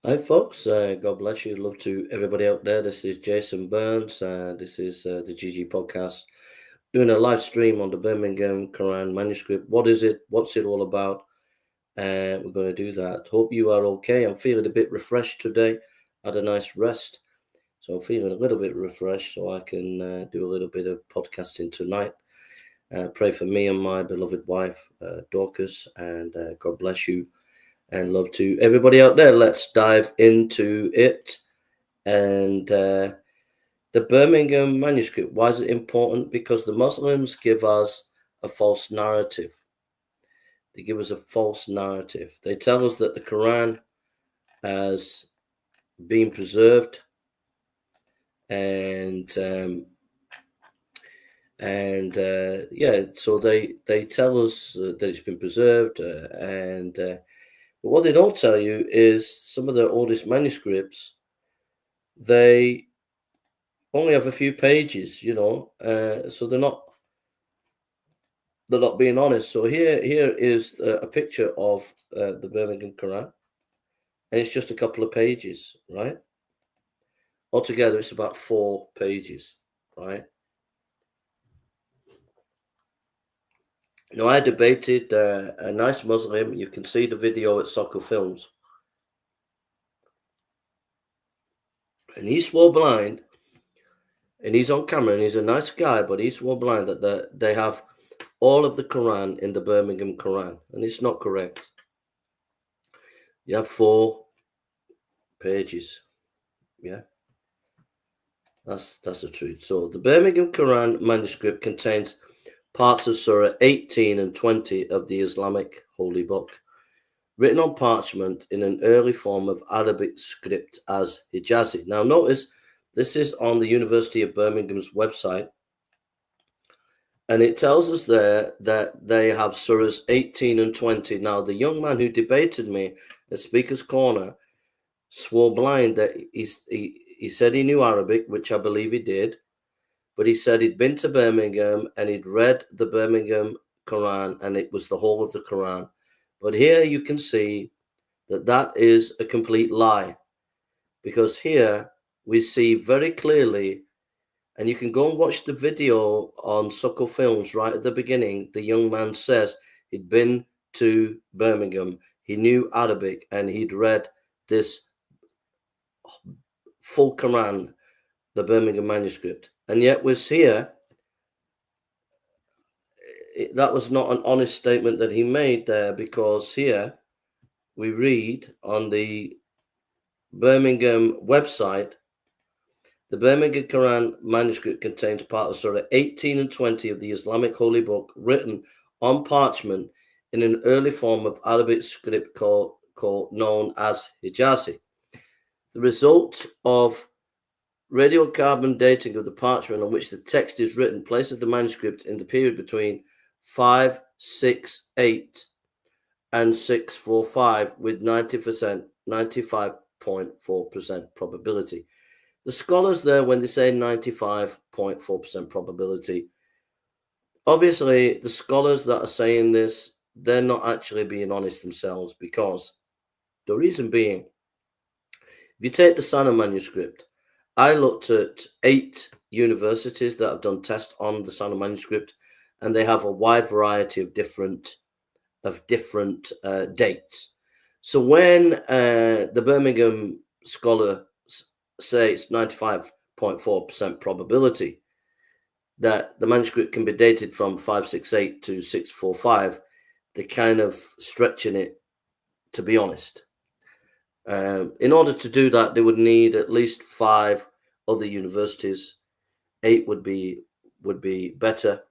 Hi, folks. God bless you. Love to everybody out there. This is Jason Burns. This is the GG podcast, doing a live stream on the Birmingham Qur'an Manuscript. What is it? What's it all about? We're going to do that. Hope you are okay. I'm feeling a bit refreshed today. Had a nice rest, so I'm feeling a little bit refreshed, so I can do a little bit of podcasting tonight. Pray for me and my beloved wife, Dorcas, and God bless you. And love to everybody out there. Let's dive into it. And the Birmingham Manuscript, why is it important? Because the Muslims give us a false narrative. They give us a false narrative. They tell us that the Quran has been preserved, and so they tell us that it's been preserved, but what they don't tell you is some of the oldest manuscripts, they only have a few pages, so they're not being honest. So here is a picture of the Birmingham Qur'an, and it's just a couple of pages, right? Altogether, it's about 4 pages, right? Now, I debated a nice Muslim. You can see the video at Soccer Films. And he swore blind, and he's on camera, and he's a nice guy, but he swore blind that they have all of the Quran in the Birmingham Qur'an, and it's not correct. You have 4 pages. Yeah, that's the truth. So the Birmingham Qur'an Manuscript contains parts of Surah 18 and 20 of the Islamic Holy Book, written on parchment in an early form of Arabic script as Hijazi. Now notice, this is on the University of Birmingham's website, and it tells us there that they have surahs 18 and 20. Now, the young man who debated me at Speaker's Corner swore blind that he said he knew Arabic, which I believe he did, but he said he'd been to Birmingham and he'd read the Birmingham Quran, and it was the whole of the Quran. But here you can see that is a complete lie, because here we see very clearly, and you can go and watch the video on Suckle Films right at the beginning. The young man says he'd been to Birmingham, he knew Arabic, and he'd read this full Quran, the Birmingham Manuscript. And yet was here, that was not an honest statement that he made there, because here we read on the Birmingham website, the Birmingham Qur'an Manuscript contains part of Surah 18 and 20 of the Islamic Holy Book, written on parchment in an early form of Arabic script known as Hijazi. The result of radiocarbon dating of the parchment on which the text is written places the manuscript in the period between 568 and 645 with 95.4% probability. The scholars there, when they say 95.4% probability, obviously the scholars that are saying this, they're not actually being honest themselves, because the reason being, if you take the Sana manuscript, I looked at 8 universities that have done tests on the Sana manuscript, and they have a wide variety of different dates. So when the Birmingham scholar say it's 95.4% probability that the manuscript can be dated from 568 to 645, they're kind of stretching it, to be honest. In order to do that, they would need at least 5 other universities. 8 would be better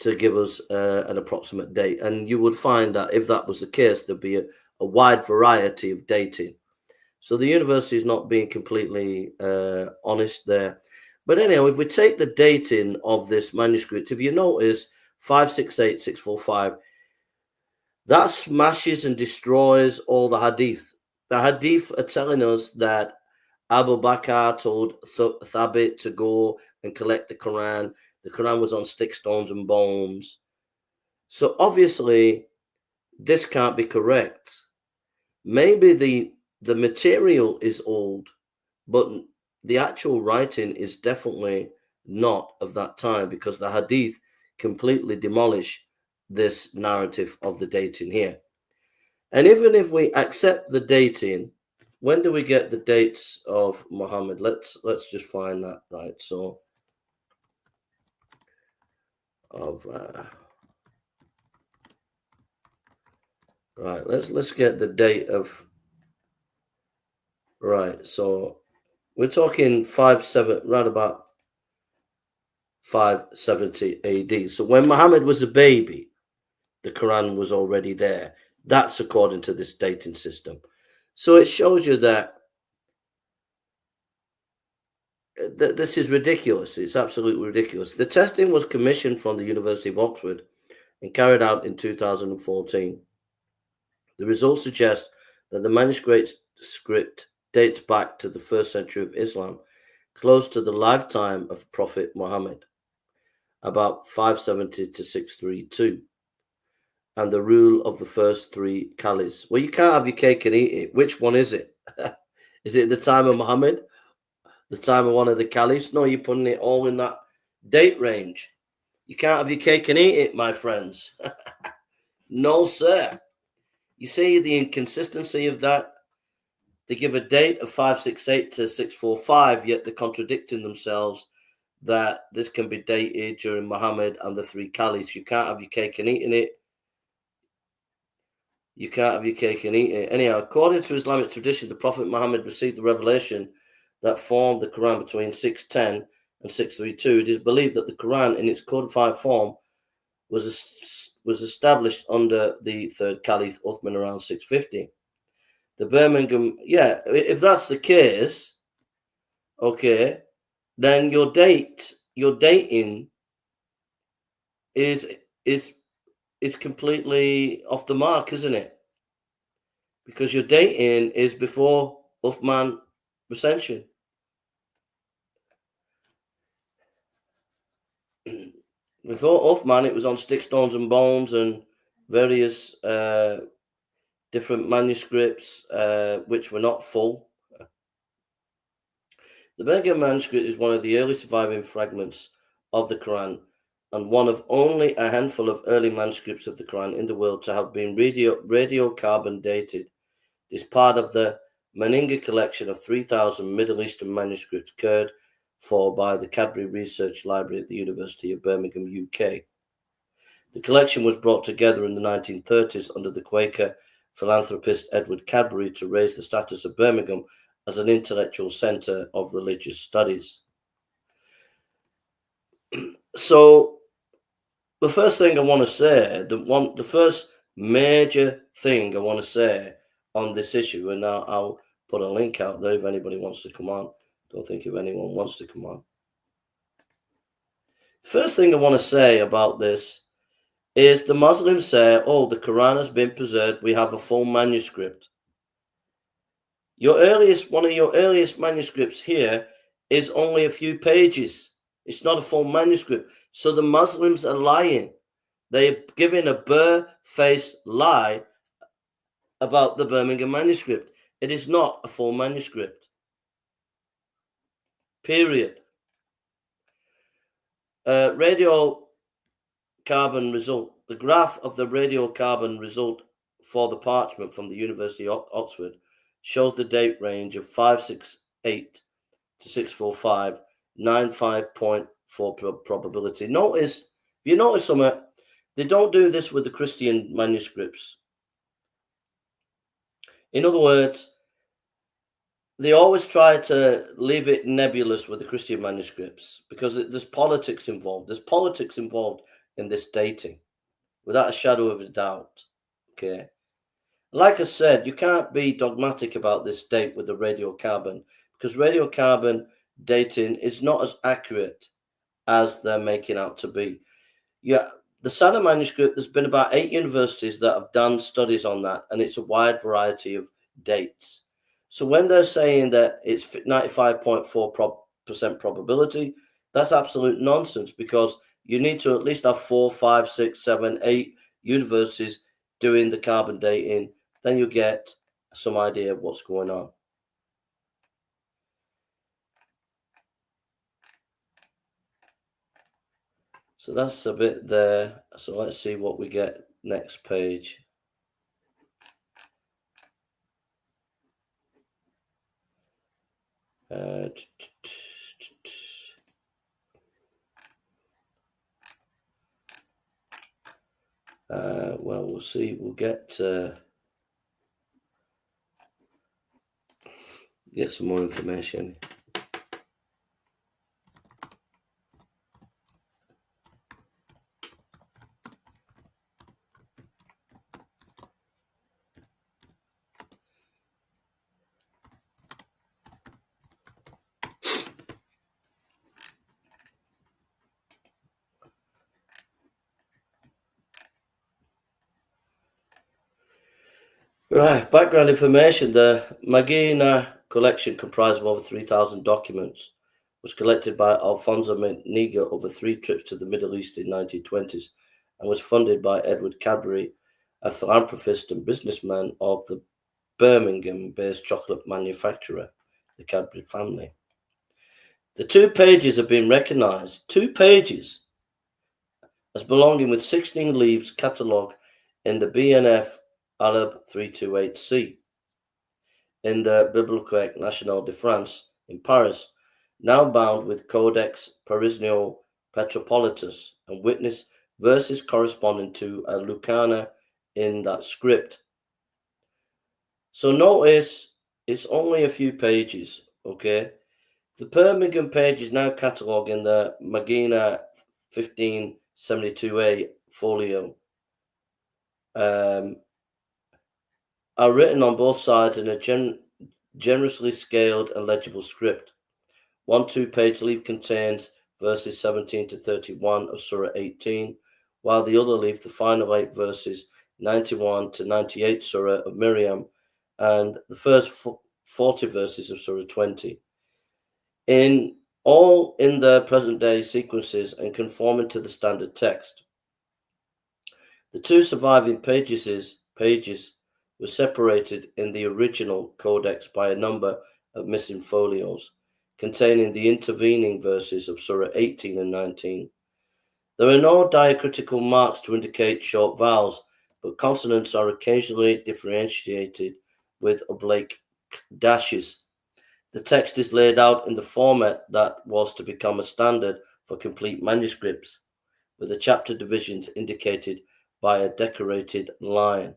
to give us an approximate date. And you would find that if that was the case, there'd be a wide variety of dating. So the university is not being completely honest there. But anyhow, if we take the dating of this manuscript, if you notice 568, 645, that smashes and destroys all the hadith. The hadith are telling us that Abu Bakr told Thabit to go and collect the Quran. The Quran was on sticks, stones, and bones. So obviously, this can't be correct. Maybe the the material is old, but the actual writing is definitely not of that time, because the hadith completely demolish this narrative of the dating here. And even if we accept the dating, when do we get the dates of Muhammad? Let's just find that, right? So right, let's get the date of, right. So we're talking 57, right about 570 AD. So when Muhammad was a baby, the Quran was already there. That's according to this dating system. So it shows you that this is ridiculous. It's absolutely ridiculous. The testing was commissioned from the University of Oxford and carried out in 2014. The results suggest that the manuscript dates back to the 1st century of Islam, close to the lifetime of Prophet Muhammad, about 570 to 632, and the rule of the first three caliphs. Well, you can't have your cake and eat it. Which one is it? Is it the time of Muhammad? The time of one of the caliphs? No, you're putting it all in that date range. You can't have your cake and eat it, my friends. No, sir. You see the inconsistency of that? They give a date of 568 to 645, yet they're contradicting themselves that this can be dated during Muhammad and the three caliphs. You can't have your cake and eating it. You can't have your cake and eat it. Anyhow, according to Islamic tradition, the Prophet Muhammad received the revelation that formed the Quran between 610 and 632. It is believed that the Quran in its codified form was established under the third Caliph Uthman around 650. The Birmingham, if that's the case, okay, then your dating is completely off the mark, isn't it? Because your dating is before Uthman recension. Before Uthman, it was on sticks, stones, and bones, and various different manuscripts which were not full. The Birmingham Manuscript is one of the early surviving fragments of the Quran, and one of only a handful of early manuscripts of the Quran in the world to have been radiocarbon dated. It is part of the Mingana Collection of 3,000 Middle Eastern manuscripts cared for by the Cadbury Research Library at the University of Birmingham, UK. The collection was brought together in the 1930s under the Quaker philanthropist Edward Cadbury to raise the status of Birmingham as an intellectual centre of religious studies. So the first thing I want to say, the first major thing I want to say on this issue, and I'll put a link out there if anybody wants to come on. Don't think if anyone wants to come on. The first thing I want to say about this is the Muslims say, oh, the Quran has been preserved. We have a full manuscript. One of your earliest manuscripts here is only a few pages. It's not a full manuscript. So the Muslims are lying. They're giving a bare-faced lie about the Birmingham manuscript. It is not a full manuscript. Period. Radiocarbon result. The graph of the radiocarbon result for the parchment from the University of Oxford shows the date range of 568 to 645, 95.4 probability. Notice, if you notice something, they don't do this with the Christian manuscripts. In other words, they always try to leave it nebulous with the Christian manuscripts because there's politics involved. There's politics involved in this dating, without a shadow of a doubt. Okay. Like I said, you can't be dogmatic about this date with the radiocarbon because radiocarbon dating is not as accurate as they're making out to be. Yeah, the Sana manuscript, there's been about 8 universities that have done studies on that, and it's a wide variety of dates. So when they're saying that it's 95.4% probability, that's absolute nonsense because you need to at least have 4, 5, 6, 7, 8 universities doing the carbon dating. Then you get some idea of what's going on. So that's a bit there. So let's see what we get next page. Well, we'll see. We'll get some more information. Right, background information. The Mingana Collection, comprised of over 3,000 documents, was collected by Alfonso Mingana over 3 trips to the Middle East in the 1920s and was funded by Edward Cadbury, a philanthropist and businessman of the Birmingham-based chocolate manufacturer, the Cadbury family. The 2 pages have been recognised, 2 pages, as belonging with 16 leaves catalogue in the BNF Arab 328C in the Bibliothèque Nationale de France in Paris, now bound with Codex Parisino Petropolitus, and witness verses corresponding to a Lucana in that script. So notice it's only a few pages, okay? The Birmingham page is now catalogued in the Mingana 1572A folio. Are written on both sides in a generously scaled and legible script. 1 2-page leaf contains verses 17 to 31 of Surah 18, while the other leaf, the final 8 verses 91 to 98 Surah of Miriam, and the first 40 verses of Surah 20. In all in the present day sequences and conforming to the standard text. The 2 surviving pages were separated in the original codex by a number of missing folios containing the intervening verses of Surah 18 and 19. There are no diacritical marks to indicate short vowels, but consonants are occasionally differentiated with oblique dashes. The text is laid out in the format that was to become a standard for complete manuscripts, with the chapter divisions indicated by a decorated line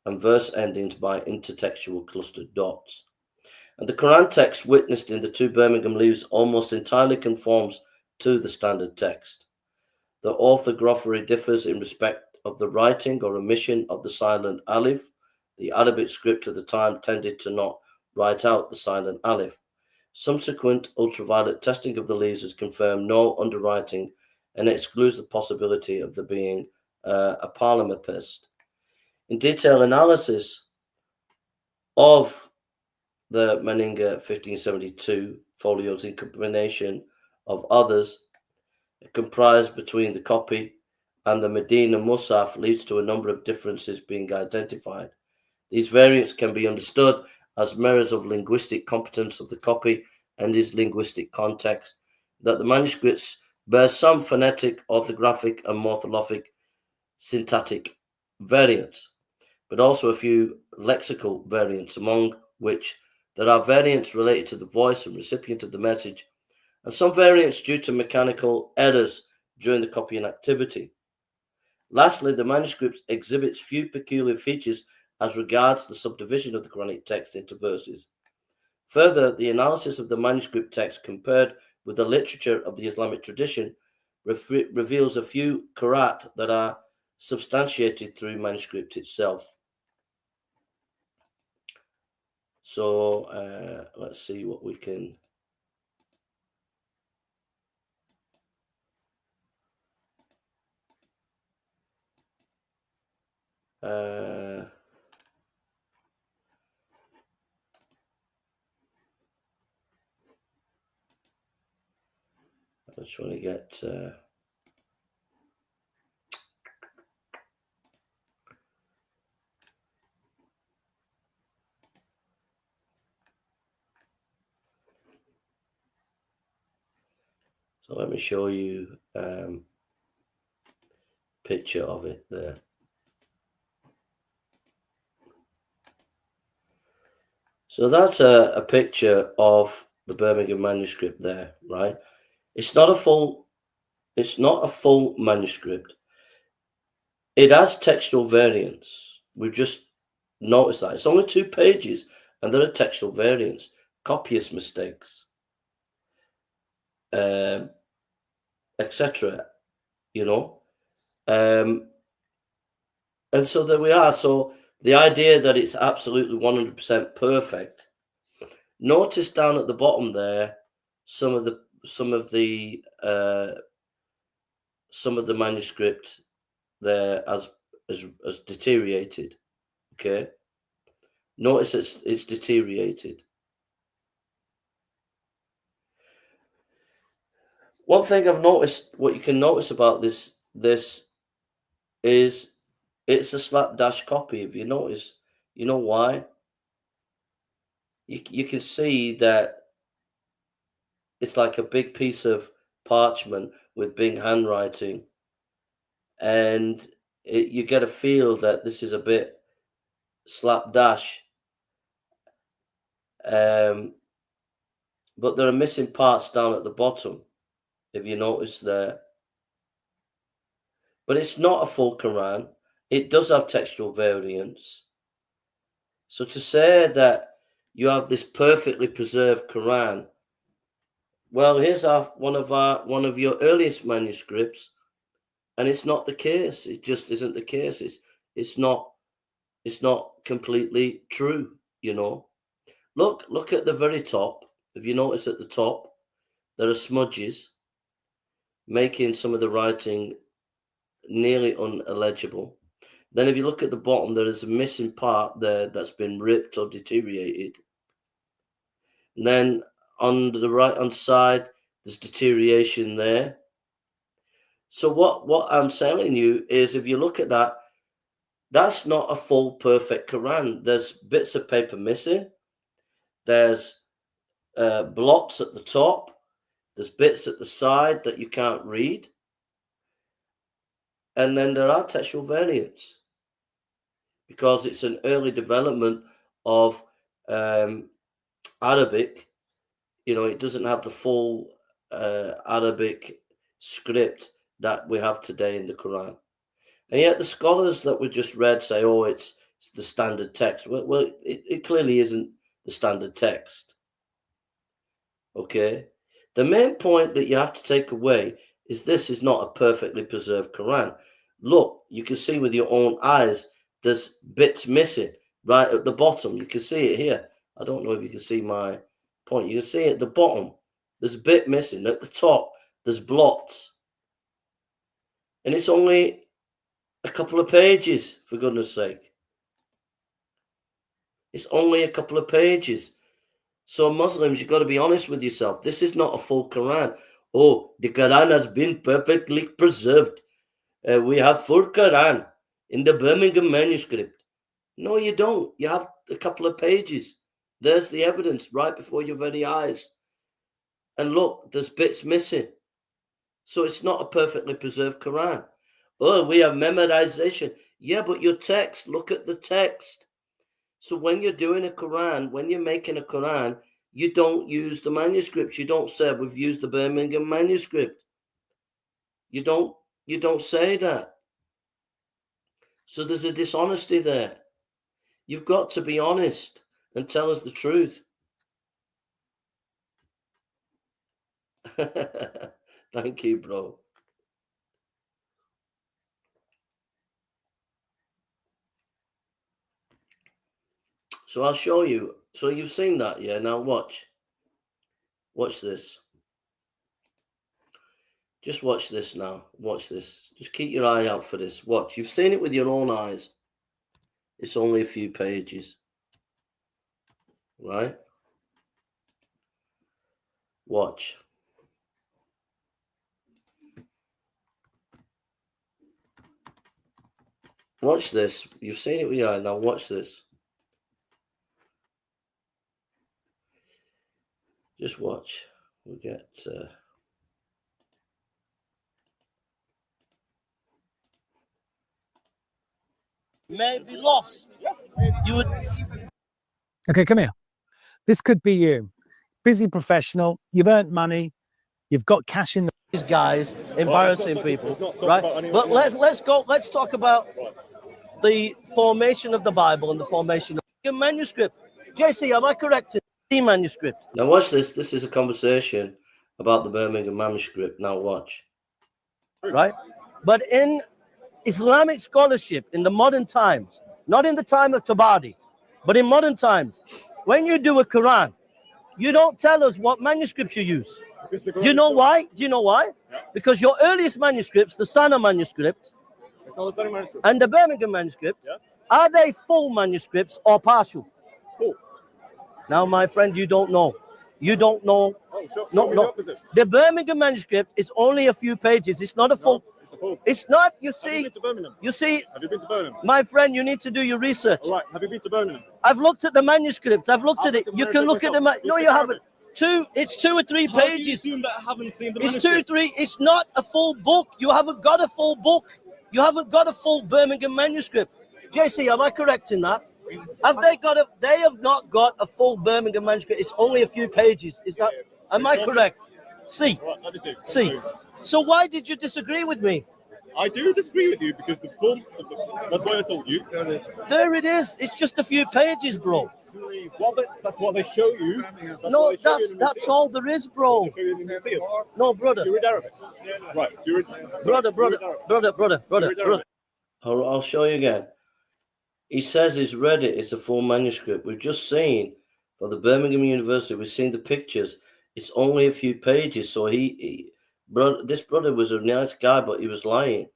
and verse endings by intertextual clustered dots. And the Quran text witnessed in the 2 Birmingham leaves almost entirely conforms to the standard text. The orthography differs in respect of the writing or omission of the silent alif. The Arabic script of the time tended to not write out the silent alif. Subsequent ultraviolet testing of the leaves has confirmed no underwriting and excludes the possibility of there being a palimpsest. In detail analysis of the Mingana 1572 folios in combination of others comprised between the copy and the Medina Musaf leads to a number of differences being identified. These variants can be understood as mirrors of linguistic competence of the copy and its linguistic context, that the manuscripts bear some phonetic, orthographic, and morphologic syntactic variants, but also a few lexical variants, among which there are variants related to the voice and recipient of the message, and some variants due to mechanical errors during the copying activity. Lastly, the manuscript exhibits few peculiar features as regards the subdivision of the Quranic text into verses. Further, the analysis of the manuscript text compared with the literature of the Islamic tradition reveals a few qira'at that are substantiated through manuscript itself. So let's see what we can. I'm trying to get. So let me show you picture of it there. So that's a picture of the Birmingham manuscript there, right? It's not a full manuscript. It has textual variants. We've just noticed that. It's only 2 pages and there are textual variants, copyist mistakes, etc. You know? And so there we are. So the idea that it's absolutely 100% perfect. Notice down at the bottom there, some of the manuscript there has deteriorated. Okay. Notice it's deteriorated. One thing I've noticed, what you can notice about this is it's a slapdash copy. If you notice, you know why? You can see that it's like a big piece of parchment with big handwriting, and you get a feel that this is a bit slapdash. But there are missing parts down at the bottom, if you notice there. But it's not a full Quran. It does have textual variants. So to say that you have this perfectly preserved Quran, well, here's one of your earliest manuscripts, and it's not the case. It just isn't the case. It's not completely true, you know. Look at the very top. If you notice at the top, there are smudges making some of the writing nearly unlegible. Then if you look at the bottom, there is a missing part there that's been ripped or deteriorated. And then on the right hand side, there's deterioration there. So what I'm telling you is, if you look at that, that's not a full perfect Quran. There's bits of paper missing. There's blots at the top. There's bits at the side that you can't read. And then there are textual variants, because it's an early development of Arabic. You know, it doesn't have the full Arabic script that we have today in the Quran. And yet the scholars that we just read say, oh, it's the standard text. Well, it clearly isn't the standard text. Okay? The main point that you have to take away is this is not a perfectly preserved Quran. Look, you can see with your own eyes, there's bits missing right at the bottom. You can see it here. I don't know if you can see my point. You can see at the bottom, there's a bit missing. At the top, there's blots. And it's only a couple of pages, for goodness sake. It's only a couple of pages. So Muslims, you've got to be honest with yourself. This is not a full Quran. Oh, the Quran has been perfectly preserved. We have full Quran in the Birmingham manuscript. No, you don't. You have a couple of pages. There's the evidence right before your very eyes. And look, there's bits missing. So it's not a perfectly preserved Quran. Oh, we have memorization. Yeah, but your text, look at the text. So when you're doing a Quran, when you're making a Quran, you don't use the manuscripts. You don't say, we've used the Birmingham manuscript. You don't say that. So there's a dishonesty there. You've got to be honest and tell us the truth. Thank you, bro. So I'll show you. So you've seen that, yeah? Now watch. Watch this. Just watch this now. Watch this. Just keep your eye out for this. Watch. You've seen it with your own eyes. It's only a few pages. Right? Watch. Watch this. You've seen it with your eye. Now watch this. Just watch. We'll get... may be lost. You would. Okay, come here. This could be you. Busy professional, you've earned money, you've got cash in the... These guys embarrassing people, right? But let's talk about the formation of the Bible and the formation of the manuscript. JC, am I correct in the manuscript? Now watch this. This is a conversation about the Birmingham manuscript. Now watch. Right? But in Islamic scholarship in the modern times, not in the time of Tabari, but in modern times, when you do a Quran, you don't tell us what manuscripts you use. Do you know why? Do you know why? Yeah. Because your earliest manuscripts, the Sana manuscript, and the Birmingham manuscript, yeah, are they full manuscripts or partial? Full. Now, my friend, you don't know. You don't know. Oh, show me the opposite. The Birmingham manuscript is only a few pages. It's not a full. It's a full. It's not. You see. Have you been to Birmingham? You see. Have you been to Birmingham? My friend, you need to do your research. All right. Have you been to Birmingham? I've looked at the manuscript. I've looked at it. You can look at the. No, you haven't. It's 2 or 3 pages. How do you assume that I haven't seen the manuscript? It's 2 or 3. It's not a full book. You haven't got a full book. You haven't got a full Birmingham manuscript. JC, am I correct in that? Have they got a? They have not got a full Birmingham manuscript. It's only a few pages. Is that? Am I correct? See. See. So why did you disagree with me? I do disagree with you because the form. That's why I told you. There it is. It's just a few pages, bro. Well, that's what they show you. No, that's all there is, bro. No, brother. You read Arabic, right? Brother. I'll show you again. He says he's read it. It's a full manuscript. We've just seen for the Birmingham University. We've seen the pictures. It's only a few pages. So this brother was a nice guy, but he was lying.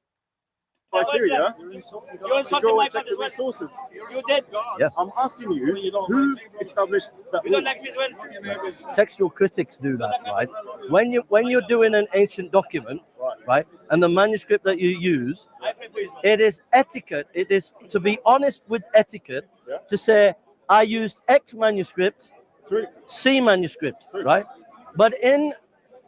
Criteria. You insulted my father's sources. You did. Yes. I'm asking you, who established that? You don't like me as well. Textual critics do that, right? When you're doing an ancient document, right, and the manuscript that you use, it is etiquette. It is to be honest with etiquette, yeah, to say I used X manuscript, true, C manuscript, true, right? But in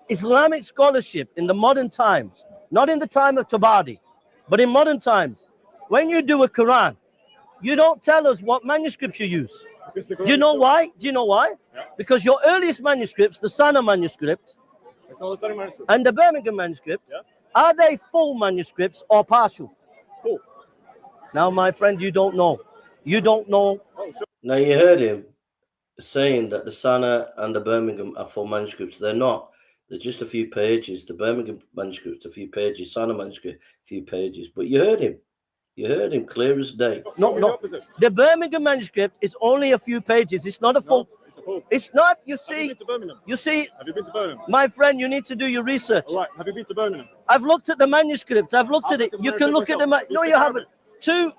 Islamic scholarship in the modern times, not in the time of Tabari, but in modern times, when you do a Quran, you don't tell us what manuscripts you use. Do you know why? Do you know why? Yeah. Because your earliest manuscripts, the Sana manuscript, and the Birmingham manuscript, yeah, are they full manuscripts or partial? Full. Now, my friend, you don't know. You don't know. Now, you heard him saying that the Sana and the Birmingham are full manuscripts. They're not. They're just a few pages. The Birmingham manuscript, a few pages. Sana manuscript, a few pages. But you heard him. You heard him clear as day. No. The Birmingham manuscript is only a few pages. It's not a full. It's a full. It's not. You see. Have you been to Birmingham? You see. Have you been to Birmingham? My friend, you need to do your research. All right. Have you been to Birmingham? I've looked at the manuscript. I've looked at it. You can look at the. No, you haven't.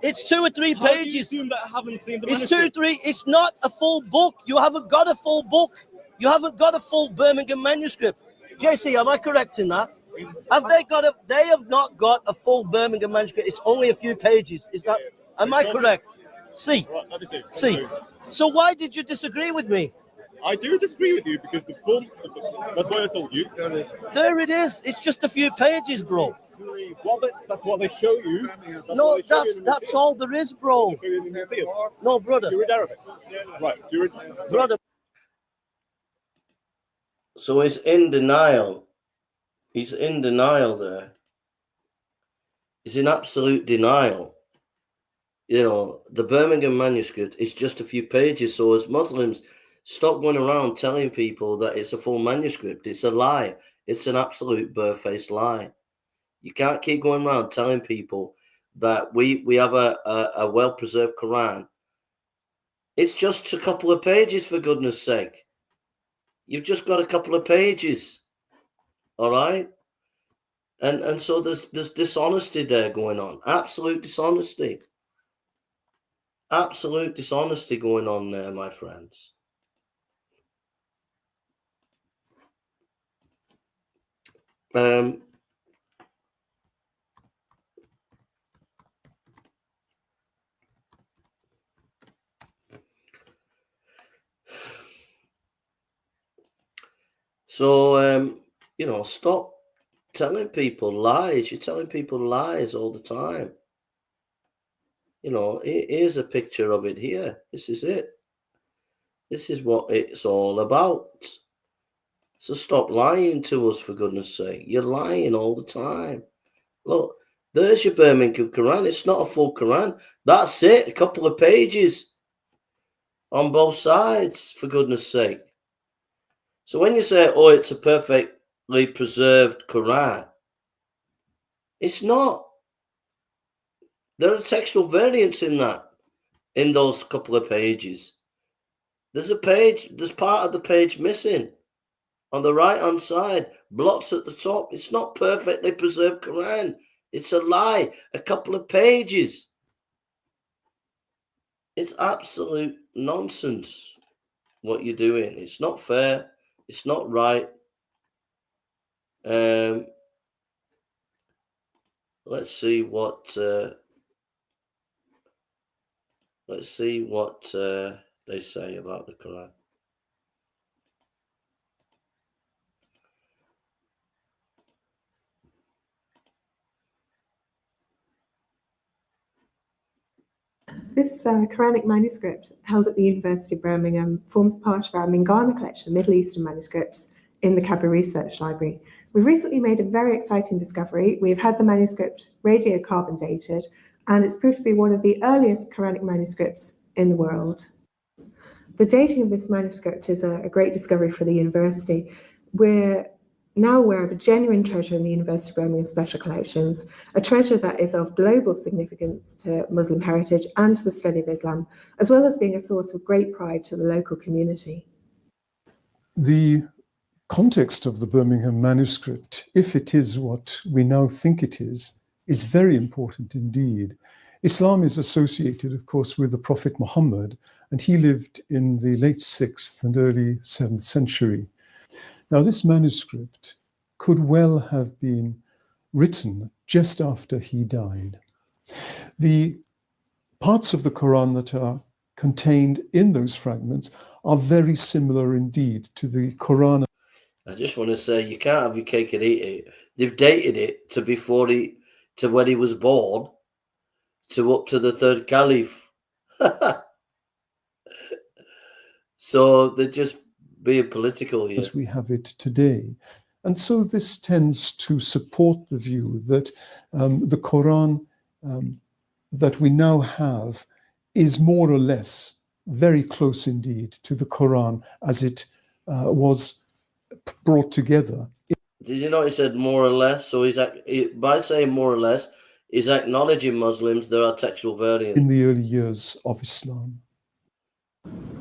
It's 2 or 3 pages. How do you assume that I haven't seen the manuscript? It's 2 or 3. It's not a full book. You haven't got a full book. You haven't got a full Birmingham manuscript. JC, am I correct in that? Have they got a? They have not got a full Birmingham manuscript. It's only a few pages. Is that? Am I correct? See. See. So why did you disagree with me? I do disagree with you because the form. That's why I told you. There it is. It's just a few pages, bro. Well, that's what they show you. No, that's all there is, bro. No, brother. You read Arabic, right? Brother. So he's in denial. He's in denial there. He's in absolute denial. You know, the Birmingham manuscript is just a few pages. So as Muslims, stop going around telling people that it's a full manuscript. It's a lie. It's an absolute barefaced lie. You can't keep going around telling people that we have a well-preserved Quran. It's just a couple of pages, for goodness sake. You've just got a couple of pages. All right? And so there's dishonesty there going on. Absolute dishonesty. Absolute dishonesty going on there, my friends. So, you know, stop telling people lies. You're telling people lies all the time. You know, here's a picture of it here. This is it. This is what it's all about. So stop lying to us, for goodness sake. You're lying all the time. Look, there's your Birmingham Qur'an. It's not a full Qur'an. That's it. A couple of pages on both sides, for goodness sake. So when you say, oh, it's a perfectly preserved Qur'an, it's not. There are textual variants in that, in those couple of pages. There's a page, there's part of the page missing on the right-hand side, blots at the top. It's not perfectly preserved Quran. It's a lie. A couple of pages. It's absolute nonsense what you're doing. It's not fair. It's not right. Let's see what they say about the Quran. This Quranic manuscript, held at the University of Birmingham, forms part of our Mingana Collection of Middle Eastern manuscripts in the Cadbury Research Library. We've recently made a very exciting discovery. We've had the manuscript radiocarbon dated, and it's proved to be one of the earliest Quranic manuscripts in the world. The dating of this manuscript is a great discovery for the university. We're now aware of a genuine treasure in the University of Birmingham Special Collections, a treasure that is of global significance to Muslim heritage and to the study of Islam, as well as being a source of great pride to the local community. The context of the Birmingham manuscript, if it is what we now think it is very important indeed. Islam is associated, of course, with the Prophet Muhammad, and he lived in the late 6th and early 7th century. Now, this manuscript could well have been written just after he died. The parts of the Quran that are contained in those fragments are very similar indeed to the Quran. I just want to say, you can't have your cake and eat it. They've dated it to when he was born, to up to the third caliph. So they're just being political here. As we have it today. And so this tends to support the view that the Quran that we now have is more or less very close indeed to the Quran as it was brought together. Did you know he said more or less? So by saying more or less, he's acknowledging Muslims there are textual variants. In the early years of Islam.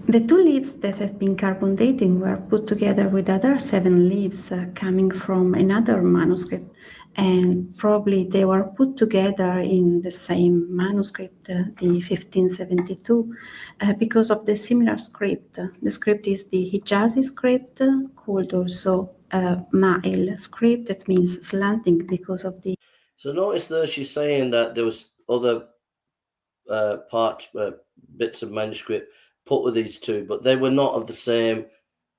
The two leaves that have been carbon dating were put together with other 7 leaves coming from another manuscript, and probably they were put together in the same manuscript, the 1572, because of the similar script. The script is the Hijazi script, called also Ma'il script, that means slanting because of the... So notice there she's saying that there was other bits of manuscript put with these two, but they were not of the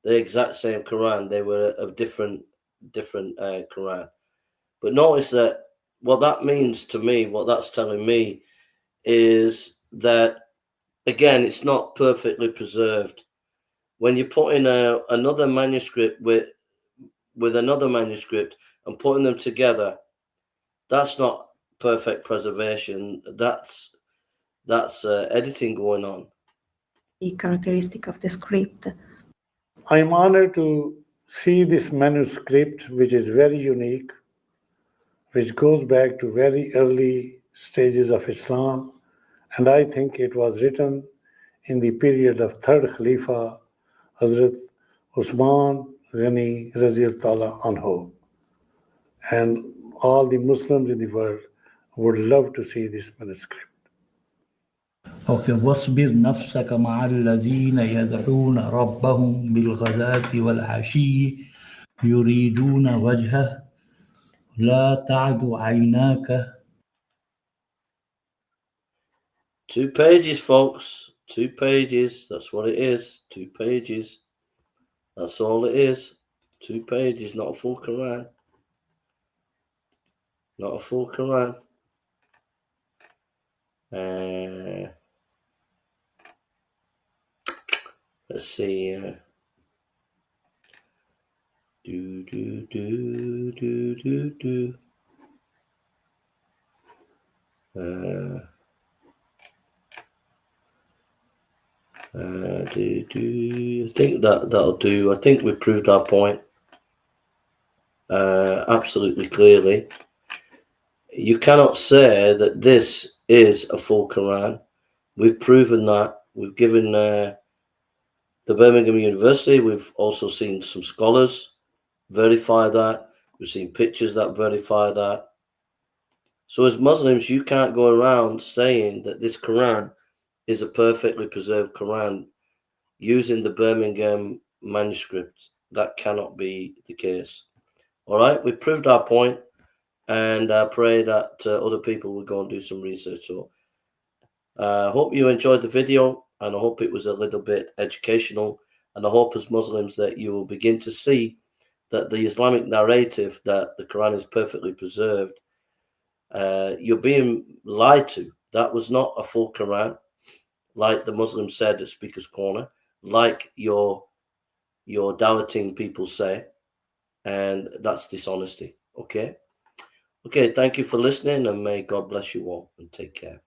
exact same Quran. They were of different Quran. But notice that what that means to me, what that's telling me, is that again, it's not perfectly preserved. When you put in another manuscript with another manuscript and putting them together, that's not perfect preservation. That's editing going on. The characteristic of the script. I'm honored to see this manuscript, which is very unique, which goes back to very early stages of Islam, and I think it was written in the period of third Khalifa, Hazrat Usman Ghani Raziyallahu Anhu. And all the Muslims in the world would love to see this manuscript. Okay, واصبر نفسك مع الذين يدعون ربهم بالغداة والعشي يريدون وجهه لا تعد عيناك. 2 pages, folks. 2 pages. That's what it is. 2 pages. That's all it is. 2 pages, not a full Quran. Not a full Quran. Let's see. I think that'll do. I think we proved our point absolutely clearly. You cannot say that this is a full Quran. We've proven that. We've given the Birmingham University. We've also seen some scholars verify that. We've seen pictures that verify that. So as Muslims, you can't go around saying that this Quran is a perfectly preserved Quran using the Birmingham manuscript. That cannot be the case. All right, we proved our point, and I pray that other people will go and do some research. So I hope you enjoyed the video, and I hope it was a little bit educational, and I hope as Muslims that you will begin to see that the Islamic narrative that the Quran is perfectly preserved, you're being lied to. That was not a full Quran, like the Muslims said at Speaker's Corner, like your Dawating people say, and that's dishonesty. Okay, thank you for listening, and may God bless you all, and take care.